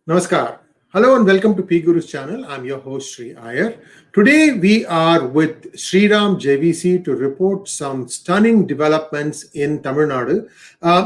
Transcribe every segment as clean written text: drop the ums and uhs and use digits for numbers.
Namaskar. Hello and welcome to Pgurus channel. I'm your host Sri Iyer. Today we are with Sreeram JVC to report some stunning developments in Tamil Nadu.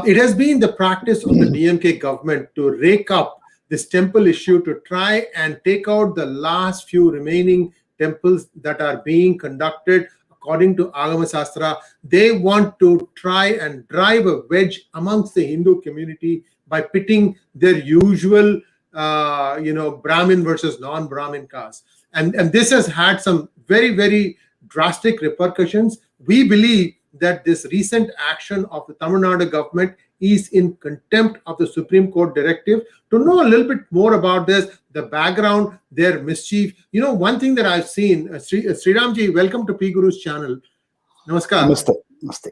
It has been the practice of the DMK government to rake up this temple issue to try and take out the last few remaining temples that are being conducted according to Agama Sastra. They want to try and drive a wedge amongst the Hindu community by pitting their usual Brahmin versus non-Brahmin caste. And this has had some very, very drastic repercussions. We believe that this recent action of the Tamil Nadu government is in contempt of the Supreme Court directive. To know a little bit more about this, the background, their mischief, one thing that I've seen, Sriramji, welcome to Pgurus channel. Namaskar. Namaste. Namaste.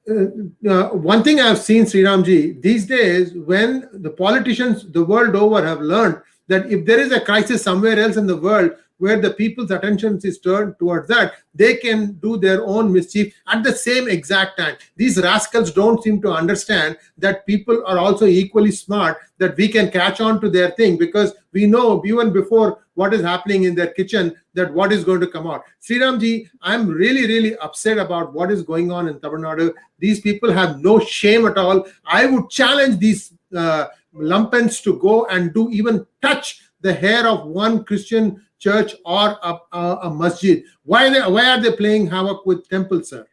One thing I've seen, Sriramji, these days, when the politicians the world over have learned that if there is a crisis somewhere else in the world where the people's attention is turned towards that, they can do their own mischief at the same exact time. These rascals don't seem to understand that people are also equally smart, that we can catch on to their thing because we know even before what is happening in their kitchen that what is going to come out. Sriramji, I'm really, really upset about what is going on in Tamil Nadu. These people have no shame at all. I would challenge these lumpens to go and do even touch the hair of one Christian church or a masjid. Why are they playing havoc with temples, sir?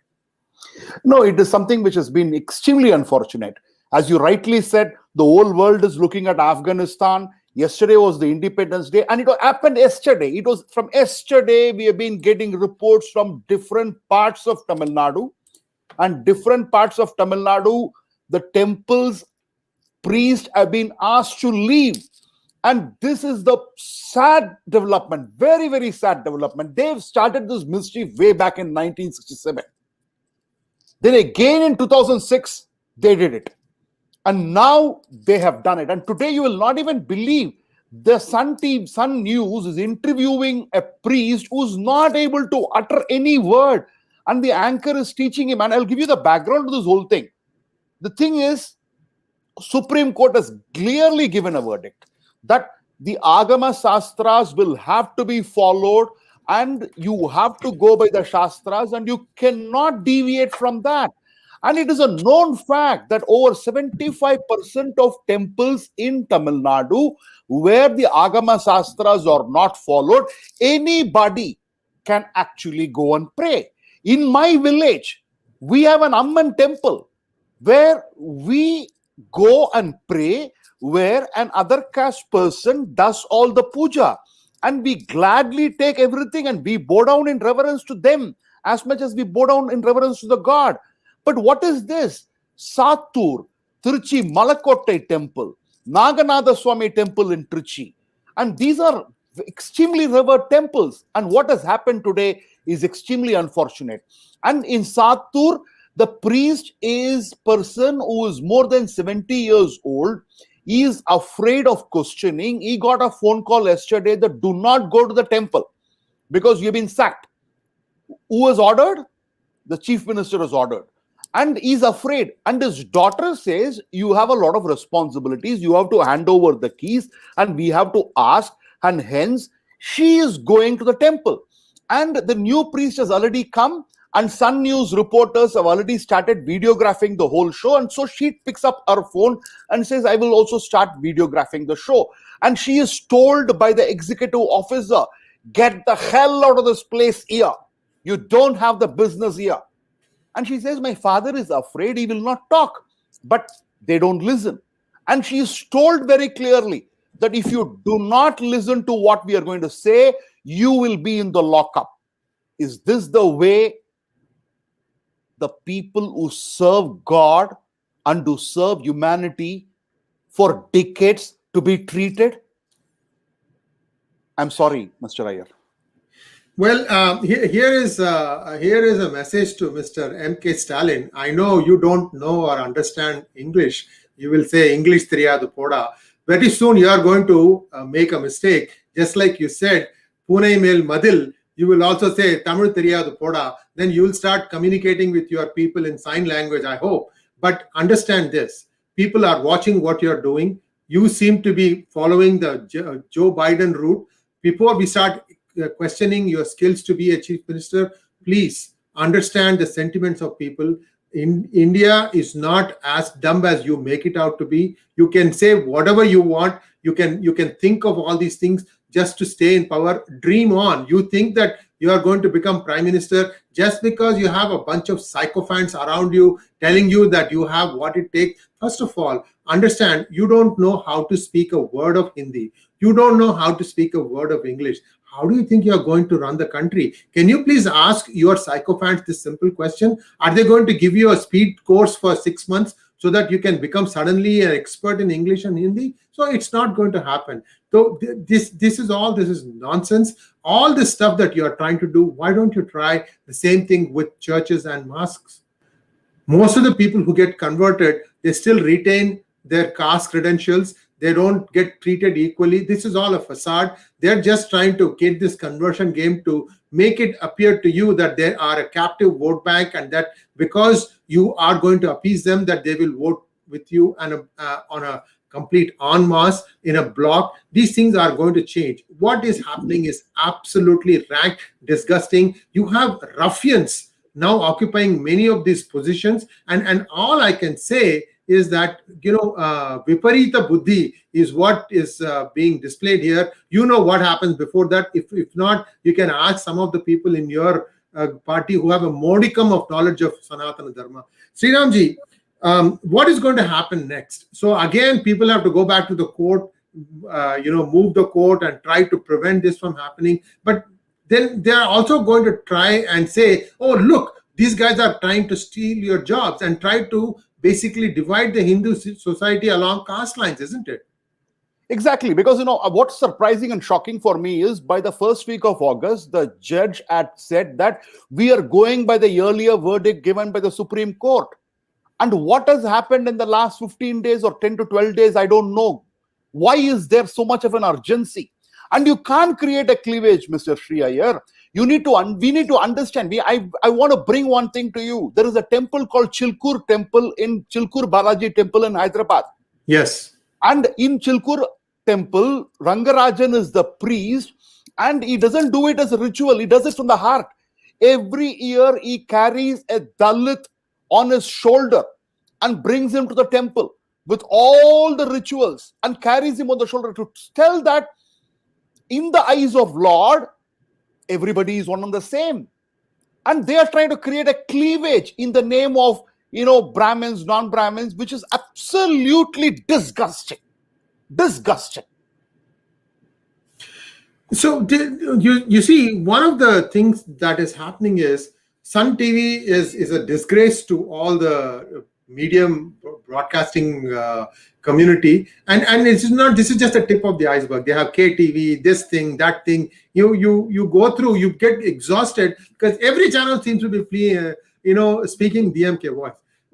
No, it is something which has been extremely unfortunate. As you rightly said, the whole world is looking at Afghanistan. Yesterday was the Independence Day, and it happened yesterday. It was from yesterday we have been getting reports from different parts of Tamil Nadu. And different parts of Tamil Nadu, the temples, priests have been asked to leave. And this is the sad development, very, very sad development. They've started this mischief way back in 1967. Then again in 2006, they did it. And now they have done it. And today you will not even believe the Sun News is interviewing a priest who's not able to utter any word. And the anchor is teaching him. And I'll give you the background to this whole thing. The thing is, Supreme Court has clearly given a verdict that the Agama Shastras will have to be followed and you have to go by the Shastras and you cannot deviate from that. And it is a known fact that over 75% of temples in Tamil Nadu where the Agama Shastras are not followed, anybody can actually go and pray. In my village, we have an Amman temple where we go and pray, where an other caste person does all the puja. And we gladly take everything and we bow down in reverence to them as much as we bow down in reverence to the God. But what is this? Sattur, Tiruchi Malakottai temple, Naganatha Swami temple in Trichy. And these are extremely revered temples. And what has happened today is extremely unfortunate. And in Sattur, the priest is person who is more than 70 years old. He is afraid of questioning. He got a phone call yesterday that do not go to the temple because you've been sacked. Who has ordered? The chief minister has ordered. And he's afraid. And his daughter says, you have a lot of responsibilities. You have to hand over the keys and we have to ask. And hence, she is going to the temple. And the new priest has already come. And Sun News reporters have already started videographing the whole show. And so she picks up her phone and says, I will also start videographing the show. And she is told by the executive officer, get the hell out of this place here. You don't have the business here. And she says, my father is afraid he will not talk. But they don't listen. And she is told very clearly that if you do not listen to what we are going to say, you will be in the lockup. Is this the way the people who serve God and who serve humanity for decades to be treated? I'm sorry, Mr. Iyer. Well, here is a message to Mr. MK Stalin. I know you don't know or understand English. You will say English theriyadu poda. Very soon you are going to make a mistake. Just like you said, Pune Mel Madil, you will also say Tamil theriyadu poda. Then you will start communicating with your people in sign language, I hope. But understand this. People are watching what you're doing. You seem to be following the Joe Biden route. Before we start questioning your skills to be a chief minister, please understand the sentiments of people. India is not as dumb as you make it out to be. You can say whatever you want. You can think of all these things just to stay in power. Dream on. You think that you are going to become prime minister just because you have a bunch of sycophants around you telling you that you have what it takes. First of all, understand, you don't know how to speak a word of Hindi. You don't know how to speak a word of English. How do you think you are going to run the country? Can you please ask your sycophants this simple question? Are they going to give you a speed course for 6 months so that you can become suddenly an expert in English and Hindi? So it's not going to happen. So this is nonsense. All this stuff that you are trying to do, why don't you try the same thing with churches and mosques? Most of the people who get converted, they still retain their caste credentials. They don't get treated equally. This is all a facade. They're just trying to get this conversion game to make it appear to you that they are a captive vote bank, and that because you are going to appease them, that they will vote with you and on a complete en masse in a block. These things are going to change. What is happening is absolutely rank, disgusting. You have ruffians now occupying many of these positions, and all I can say is that viparita buddhi is what is being displayed here. You know what happens before that. If not, you can ask some of the people in your party who have a modicum of knowledge of Sanatana Dharma. Sriramji, what is going to happen next? So again, people have to go back to the court, move the court and try to prevent this from happening. But then they are also going to try and say, oh, look, these guys are trying to steal your jobs and try to basically divide the Hindu society along caste lines, isn't it? Exactly, because what's surprising and shocking for me is by the first week of August, the judge had said that we are going by the earlier verdict given by the Supreme Court. And what has happened in the last 15 days or 10 to 12 days, I don't know. Why is there so much of an urgency? And you can't create a cleavage, Mr. Sri Iyer. We need to understand. I want to bring one thing to you. There is a temple called Chilkur Balaji Temple in Hyderabad. Yes. And in Chilkur Temple, Rangarajan is the priest, and he doesn't do it as a ritual. He does it from the heart. Every year he carries a Dalit on his shoulder and brings him to the temple with all the rituals and carries him on the shoulder to tell that in the eyes of Lord, everybody is one and the same. And they are trying to create a cleavage in the name of, Brahmins, non-Brahmins, which is absolutely disgusting. Disgusting. So you see, one of the things that is happening is Sun TV is a disgrace to all the medium broadcasting community, and this is just a tip of the iceberg. They have KTV, this thing, that thing. You go through, you get exhausted because every channel seems to be speaking DMK voice.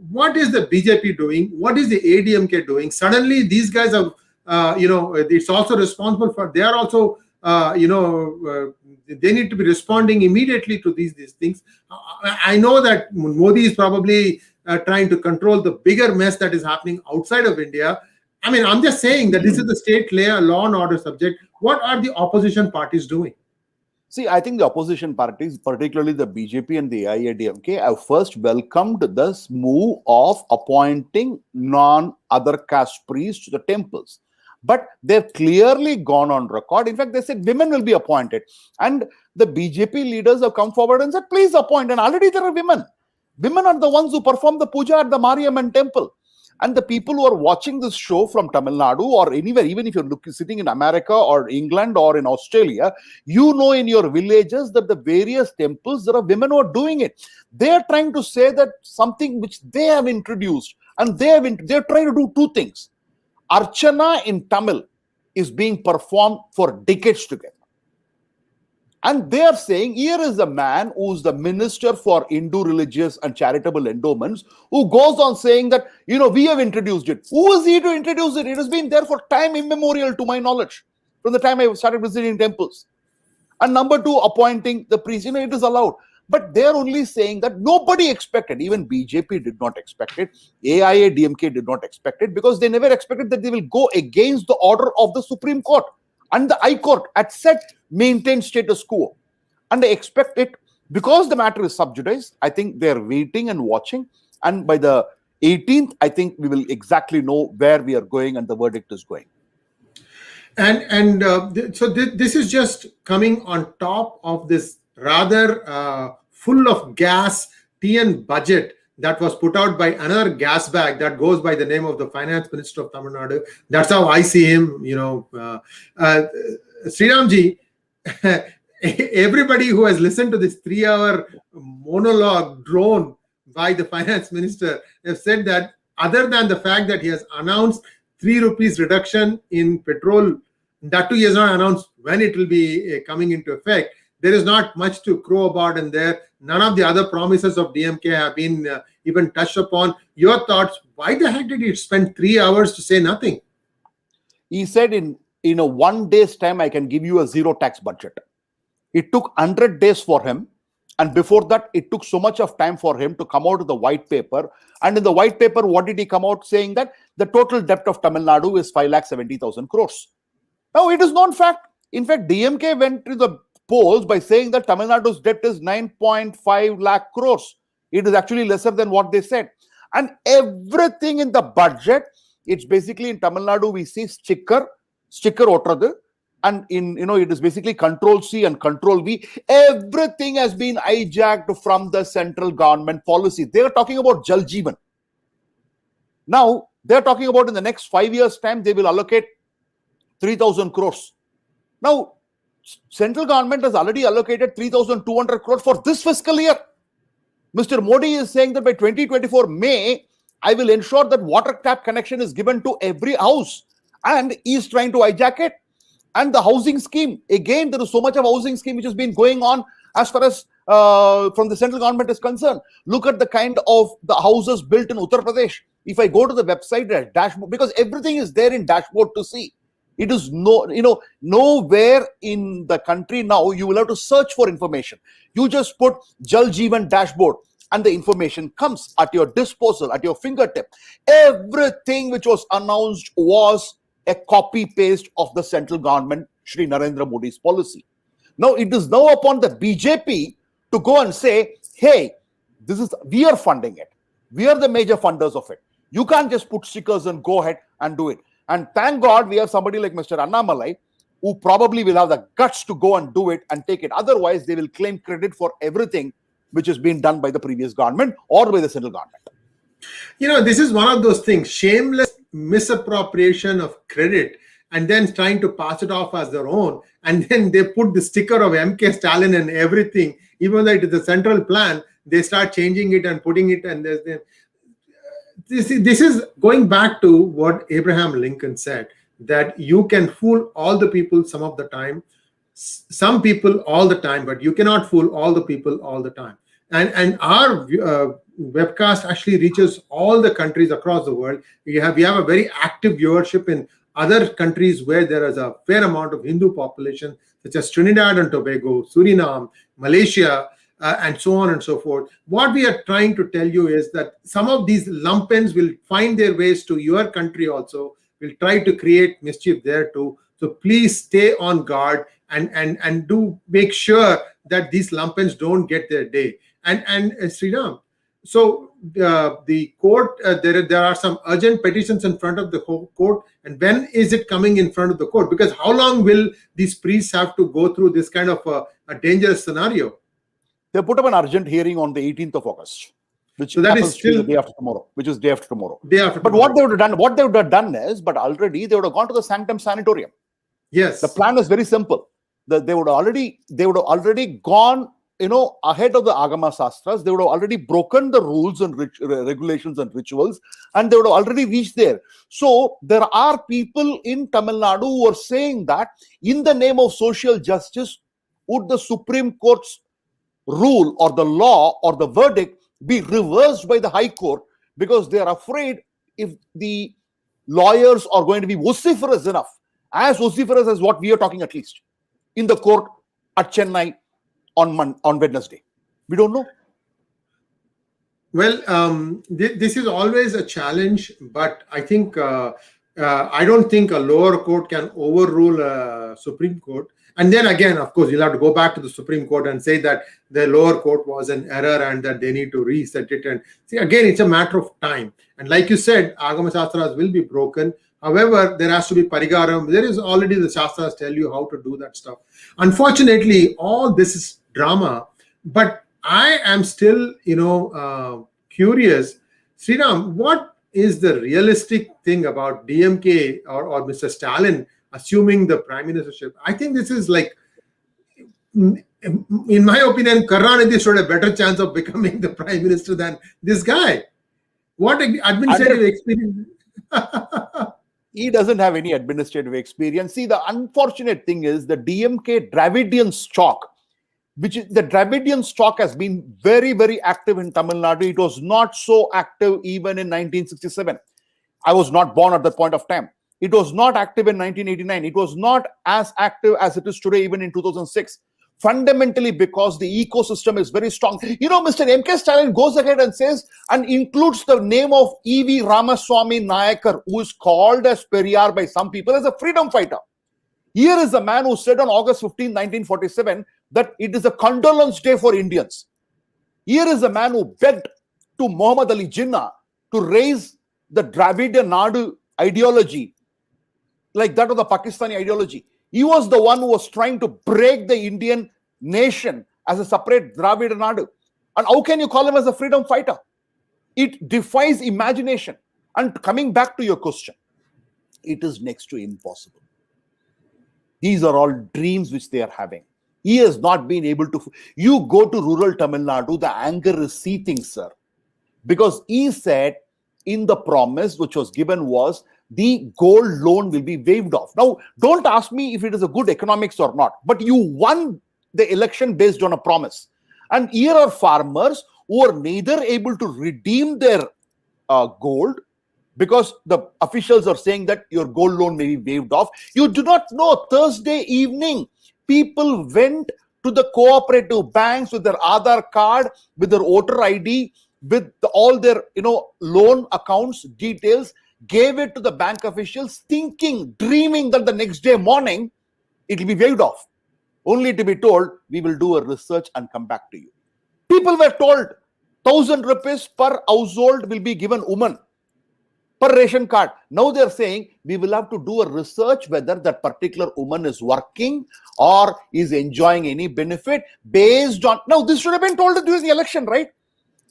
What is the BJP doing? What is the ADMK doing? Suddenly these guys have it's also responsible for, they are also they need to be responding immediately to these things. I know that Modi is probably trying to control the bigger mess that is happening outside of India. I mean, I'm just saying that this is the state law and order subject. What are the opposition parties doing? See, I think the opposition parties, particularly the BJP and the AIADMK, have first welcomed this move of appointing non-other caste priests to the temples. But they've clearly gone on record. In fact, they said women will be appointed. And the BJP leaders have come forward and said, please appoint. And already there are women. Women are the ones who perform the puja at the Mariamman temple. And the people who are watching this show from Tamil Nadu or anywhere, even if you're sitting in America or England or in Australia, in your villages that the various temples, there are women who are doing it. They are trying to say that something which they have introduced. And they're trying to do two things. Archana in Tamil is being performed for decades together. And they are saying, here is a man who's the minister for Hindu religious and charitable endowments, who goes on saying that, we have introduced it. Who is he to introduce it? It has been there for time immemorial, to my knowledge, from the time I started visiting temples. And number two, appointing the priest. It is allowed. But they're only saying that nobody expected, even BJP did not expect it, AIA, DMK did not expect it, because they never expected that they will go against the order of the Supreme Court. And the High Court had said maintain status quo. And they expect it, because the matter is sub judice. I think they're waiting and watching. And by the 18th, I think we will exactly know where we are going and the verdict is going. So this is just coming on top of this rather full of gas TN budget that was put out by another gas bag that goes by the name of the finance minister of Tamil Nadu. That's how I see him. Sriramji, everybody who has listened to this 3-hour monologue drone by the finance minister have said that other than the fact that he has announced 3 rupees reduction in petrol, that too he has not announced when it will be coming into effect. There is not much to crow about in there. None of the other promises of DMK have been even touched upon. Your thoughts, why the heck did he spend 3 hours to say nothing? He said in a 1 day's time, I can give you a zero tax budget. It took 100 days for him. And before that, it took so much of time for him to come out with the white paper. And in the white paper, what did he come out saying? That the total debt of Tamil Nadu is 5,70,000 crores. Now, it is not fact. In fact, DMK went to the polls by saying that Tamil Nadu's debt is 9.5 lakh crores. It is actually lesser than what they said. And everything in the budget, it's basically in Tamil Nadu, we see sticker otradu. And it is basically Control C and Control V. Everything has been hijacked from the central government policy. They are talking about Jal Jeevan. Now, they're talking about in the next 5 years' time, they will allocate 3,000 crores. Now, central government has already allocated 3,200 crores for this fiscal year. Mr. Modi is saying that by 2024 May, I will ensure that water tap connection is given to every house. And he is trying to hijack it. And the housing scheme, again, there is so much of housing scheme which has been going on as far as from the central government is concerned. Look at the kind of the houses built in Uttar Pradesh. If I go to the website, dashboard, because everything is there in dashboard to see. It is nowhere in the country now you will have to search for information. You just put Jal Jeevan dashboard and the information comes at your disposal, at your fingertip. Everything which was announced was a copy-paste of the central government, Shri Narendra Modi's policy. Now, it is now upon the BJP to go and say, hey, we are funding it. We are the major funders of it. You can't just put stickers and go ahead and do it. And thank God we have somebody like Mr. Annamalai who probably will have the guts to go and do it and take it. Otherwise, they will claim credit for everything which has been done by the previous government or by the central government. This is one of those things, shameless misappropriation of credit and then trying to pass it off as their own. And then they put the sticker of MK Stalin and everything, even though it is the central plan, they start changing it and putting it. And this is going back to what Abraham Lincoln said, that you can fool all the people some of the time, some people all the time, but you cannot fool all the people all the time. And our webcast actually reaches all the countries across the world. We have a very active viewership in other countries where there is a fair amount of Hindu population, such as Trinidad and Tobago, Suriname, Malaysia, and so on and so forth. What we are trying to tell you is that some of these lumpens will find their ways to your country also, will try to create mischief there too. So please stay on guard and do make sure that these lumpens don't get their day. And Sriram, so the court, there are some urgent petitions in front of the court. And when is it coming in front of the court? Because how long will these priests have to go through this kind of a dangerous scenario? They put up an urgent hearing on the 18th of August, which so that is still the day after tomorrow, which is day after tomorrow. But tomorrow. What they would have done is, but already they would have gone to the Sanctum Sanatorium. Yes. The plan is very simple. They would have already gone, ahead of the Agama Sastras. They would have already broken the rules and regulations and rituals, and they would have already reached there. So there are people in Tamil Nadu who are saying that in the name of social justice, would the Supreme Court's rule or the law or the verdict be reversed by the High Court, because they are afraid if the lawyers are going to be vociferous enough, as vociferous as what we are talking, at least in the court at Chennai on Wednesday. We don't know. Well, this is always a challenge, but I think I don't think a lower court can overrule a Supreme Court. And then again, of course, you'll have to go back to the Supreme Court and say that the lower court was an error and that they need to reset it. And see, again, it's a matter of time. And like you said, Agama Shastras will be broken. However, there has to be parigaram. There is already the Shastras tell you how to do that stuff. Unfortunately, all this is drama. But I am still, curious. Sriram, what is the realistic thing about DMK or Mr. Stalin assuming the prime ministership? I think this is like, in my opinion, Karunanidhi showed a better chance of becoming the prime minister than this guy. What administrative experience? He doesn't have any administrative experience. See, the unfortunate thing is the DMK Dravidian stock, the Dravidian stock has been very, very active in Tamil Nadu. It was not so active even in 1967. I was not born at that point of time. It was not active in 1989. It was not as active as it is today, even in 2006. Fundamentally because the ecosystem is very strong. Mr. MK Stalin goes ahead and says, and includes the name of E.V. Ramaswamy Nayakar, who is called as Periyar by some people as a freedom fighter. Here is a man who said on August 15, 1947, that it is a condolence day for Indians. Here is a man who begged to Muhammad Ali Jinnah to raise the Dravida Nadu ideology, like that of the Pakistani ideology. He was the one who was trying to break the Indian nation as a separate Dravida Nadu. And how can you call him as a freedom fighter? It defies imagination. And coming back to your question, it is next to impossible. These are all dreams which they are having. He has not been able to. You go to rural Tamil Nadu, the anger is seething, sir. Because he said in the promise which was given was the gold loan will be waived off. Now, don't ask me if it is a good economics or not, but you won the election based on a promise. And here are farmers who are neither able to redeem their gold because the officials are saying that your gold loan may be waived off. You do not know. Thursday evening, people went to the cooperative banks with their Aadhaar card, with their voter ID, with all their loan accounts details, gave it to the bank officials, thinking, dreaming that the next day morning it will be waived off, only to be told we will do a research and come back to you. People were told 1,000 rupees per household will be given woman per ration card. Now they are saying we will have to do a research whether that particular woman is working or is enjoying any benefit based on. Now this should have been told during the election, right?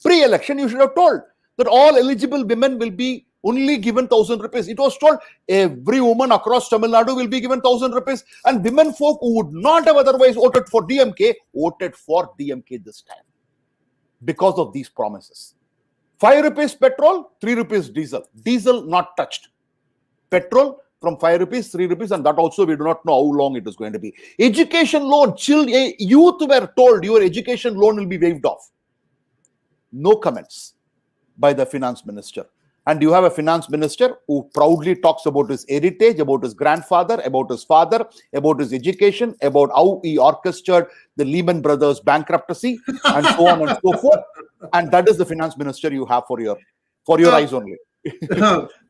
Pre-election, you should have told that all eligible women will be only given 1,000 rupees. It was told every woman across Tamil Nadu will be given 1,000 rupees, and women folk who would not have otherwise voted for DMK voted for DMK this time because of these promises. 5 rupees petrol, 3 rupees diesel. Diesel not touched. Petrol from 5 rupees, 3 rupees, and that also we do not know how long it is going to be. Education loan, youth were told your education loan will be waived off. No comments by the finance minister. And you have a finance minister who proudly talks about his heritage, about his grandfather, about his father, about his education, about how he orchestrated the Lehman Brothers bankruptcy, and so on and so forth. And that is the finance minister you have for your eyes only.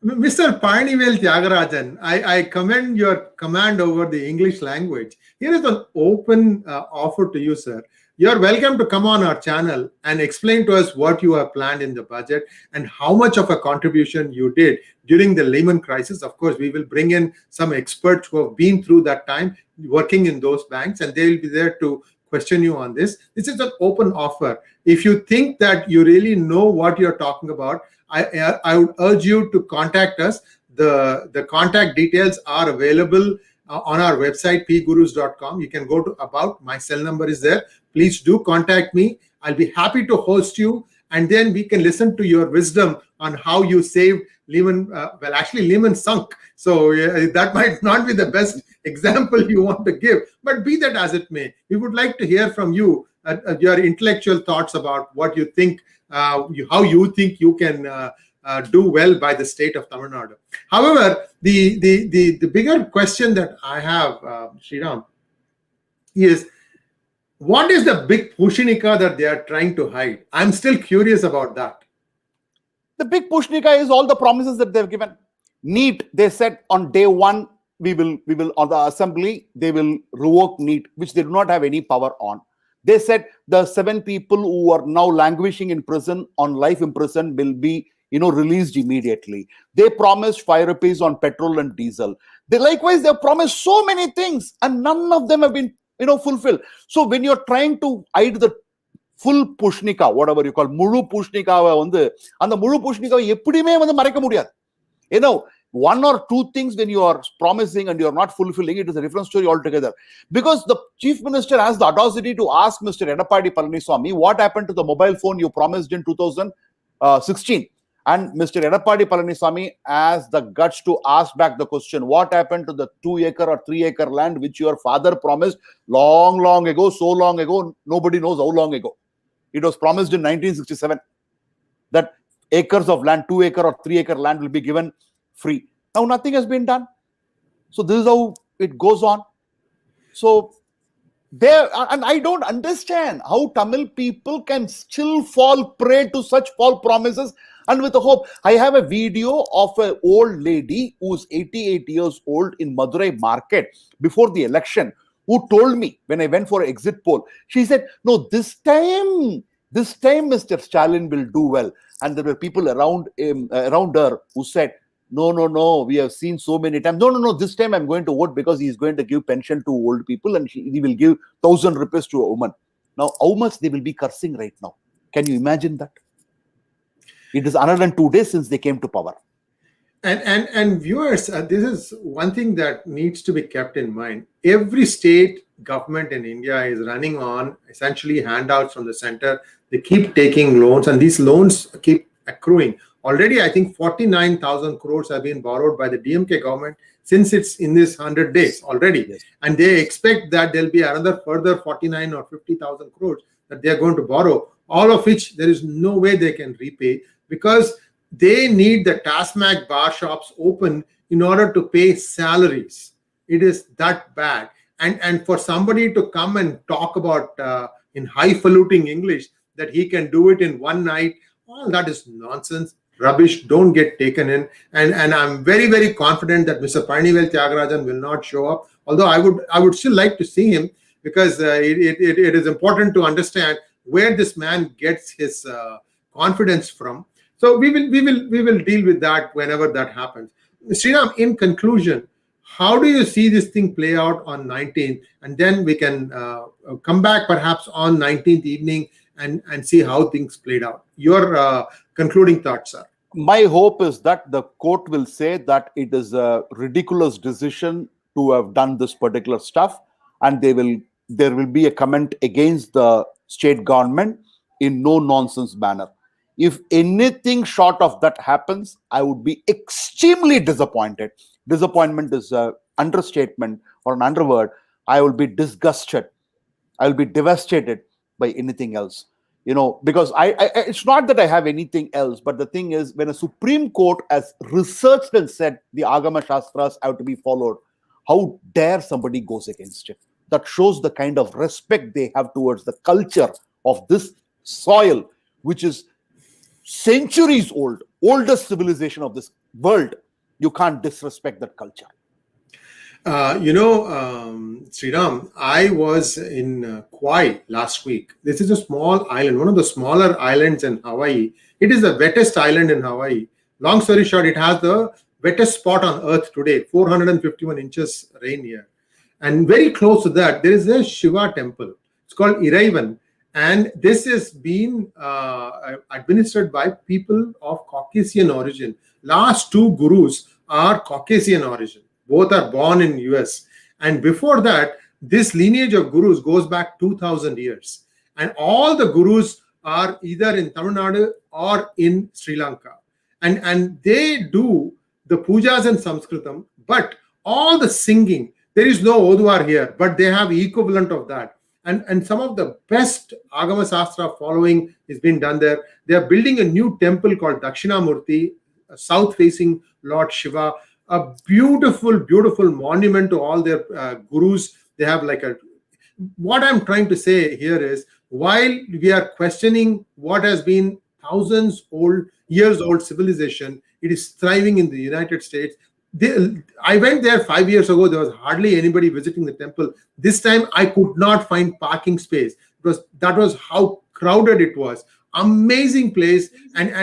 Mr. Panivel Tyagarajan, I commend your command over the English language. Here is an open offer to you, sir. You're welcome to come on our channel and explain to us what you have planned in the budget and how much of a contribution you did during the Lehman crisis. Of course, we will bring in some experts who have been through that time working in those banks, and they will be there to question you on this. This is an open offer. If you think that you really know what you're talking about, I would urge you to contact us. The contact details are available on our website, pgurus.com. You can go to about. My cell number is there. Please do contact me. I'll be happy to host you, and then we can listen to your wisdom on how you saved Lehman. Well, actually, Lehman sunk. So that might not be the best example you want to give, but be that as it may, we would like to hear from you your intellectual thoughts about what you think, how you think you can do well by the state of Tamil Nadu. However, the bigger question that I have, Sriram, is What is the big Pushinika that they are trying to hide? I'm still curious about that. The big Pushnika is all the promises that they've given. NEET, they said on day one, we will on the assembly, they will revoke NEET, which they do not have any power on. They said the 7 people who are now languishing in prison on life imprisonment will be released immediately. They promised 5 rupees on petrol and diesel. They likewise they have promised so many things, and none of them have been fulfilled. So when you're trying to hide the full Pushnika, whatever you call முழு புஷ்னிகாவை அந்த முழு புஷ்னிகாவை எப்படியுமே மறைக்க முடியாது. One or two things when you are promising and you are not fulfilling, it is a different story altogether. Because the chief minister has the audacity to ask Mr. Edappadi Palaniswamy what happened to the mobile phone you promised in 2016. And Mr. Edappadi Palaniswamy has the guts to ask back the question, what happened to the 2-acre or 3-acre land which your father promised long ago, so long ago, nobody knows how long ago. It was promised in 1967 that acres of land, 2-acre or 3-acre land will be given free. Now nothing has been done. So this is how it goes on. So there, and I don't understand how Tamil people can still fall prey to such false promises and with a hope. I have a video of an old lady who's 88 years old in Madurai market before the election, who told me when I went for an exit poll, she said, no, this time Mr. Stalin will do well. And there were people around her who said, no, we have seen so many times. No, this time I'm going to vote because he's going to give pension to old people and he will give 1,000 rupees to a woman. Now, how much they will be cursing right now? Can you imagine that? It is 102 days since they came to power. And viewers, this is one thing that needs to be kept in mind. Every state government in India is running on essentially handouts from the center. They keep taking loans and these loans keep accruing. Already, I think 49,000 crores have been borrowed by the DMK government since it's in this 100 days already. Yes. And they expect that there'll be another further 49 or 50,000 crores that they're going to borrow, all of which there is no way they can repay because they need the Tasmac bar shops open in order to pay salaries. It is that bad. And for somebody to come and talk about in highfalutin English that he can do it in one night, all that is nonsense. Rubbish, don't get taken in. And I'm very, very confident that Mr. Parnivel Tyagarajan will not show up. Although I would still like to see him because it is important to understand where this man gets his confidence from. So we will deal with that whenever that happens. Sreeram, in conclusion, how do you see this thing play out on 19th? And then we can come back perhaps on 19th evening and see how things played out. Your concluding thoughts, sir. My hope is that the court will say that it is a ridiculous decision to have done this particular stuff, and there will be a comment against the state government in no nonsense manner. If anything short of that happens, I would be extremely disappointed. Disappointment is an understatement or an underword. I will be disgusted. I will be devastated by anything else. Because it's not that I have anything else, but the thing is, when a Supreme Court has researched and said the Agama Shastras have to be followed, how dare somebody goes against it? That shows the kind of respect they have towards the culture of this soil, which is centuries old, oldest civilization of this world. You can't disrespect that culture. Sreeram, I was in Kauai last week. This is a small island, one of the smaller islands in Hawaii. It is the wettest island in Hawaii. Long story short, it has the wettest spot on earth today, 451 inches rain here. And very close to that, there is a Shiva temple. It's called Iraivan. And this has been administered by people of Caucasian origin. Last 2 gurus are Caucasian origin. Both are born in US. And before that, this lineage of gurus goes back 2,000 years. And all the gurus are either in Tamil Nadu or in Sri Lanka. And they do the pujas in Sanskritam, but all the singing, there is no Oduar here, but they have equivalent of that. And some of the best Agama Sastra following is being done there. They are building a new temple called Dakshinamurti, south-facing Lord Shiva, a beautiful, beautiful monument to all their gurus. They have like what I'm trying to say here is, while we are questioning what has been years old civilization, it is thriving in the United States. I went there 5 years ago. There was hardly anybody visiting the temple. This time I could not find parking space because that was how crowded it was. Amazing place. And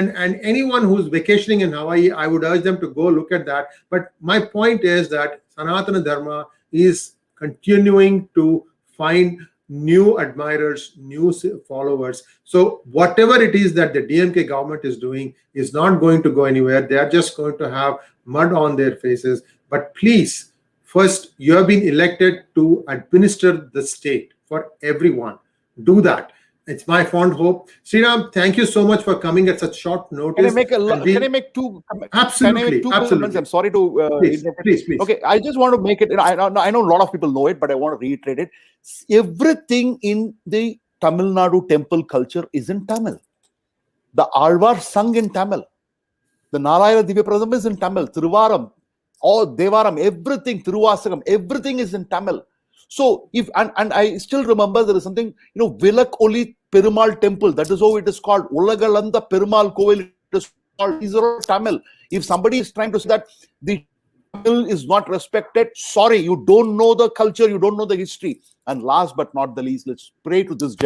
anyone who's vacationing in Hawaii, I would urge them to go look at that. But my point is that Sanatana Dharma is continuing to find new admirers, new followers. So whatever it is that the DMK government is doing is not going to go anywhere. They are just going to have mud on their faces. But please, first, you have been elected to administer the state for everyone. Do that. It's my fond hope. Sreeram, thank you so much for coming at such short notice. Can I make two? Absolutely. Comments? I'm sorry to please. Okay, I just want to make it. I know a lot of people know it, but I want to reiterate it. Everything in the Tamil Nadu temple culture is in Tamil. The Alvar sung in Tamil. The Narayana Divya Pradam is in Tamil. Thiruvaram, Devaram, everything, Thiruvasagam, everything is in Tamil. So if and I still remember there is something, Vilakoli Perumal temple, that is how it is called. Ulagalanda Perumal Kovil, it is called. These are all Tamil. If somebody is trying to say that the Tamil is not respected, sorry, you don't know the culture, you don't know the history. And last but not the least, let's pray to this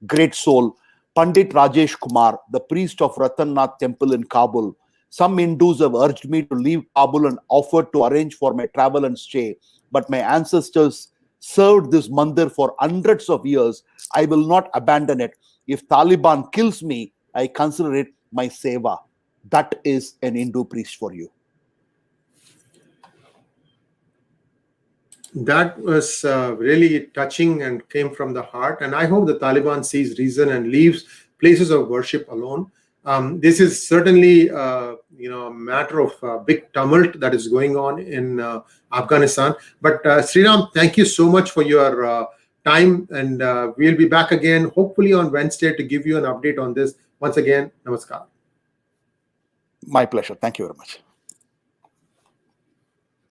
great soul, Pandit Rajesh Kumar, the priest of Ratannath temple in Kabul. Some Hindus have urged me to leave Kabul and offered to arrange for my travel and stay. But my ancestors served this mandir for hundreds of years. I will not abandon it. If Taliban kills me, I consider it my seva. That is an Hindu priest for you. That was really touching and came from the heart. And I hope the Taliban sees reason and leaves places of worship alone. This is certainly a matter of big tumult that is going on in Afghanistan. But Sreeram, thank you so much for your time, and we'll be back again hopefully on Wednesday to give you an update on this. Once again, namaskar. My pleasure. Thank you very much.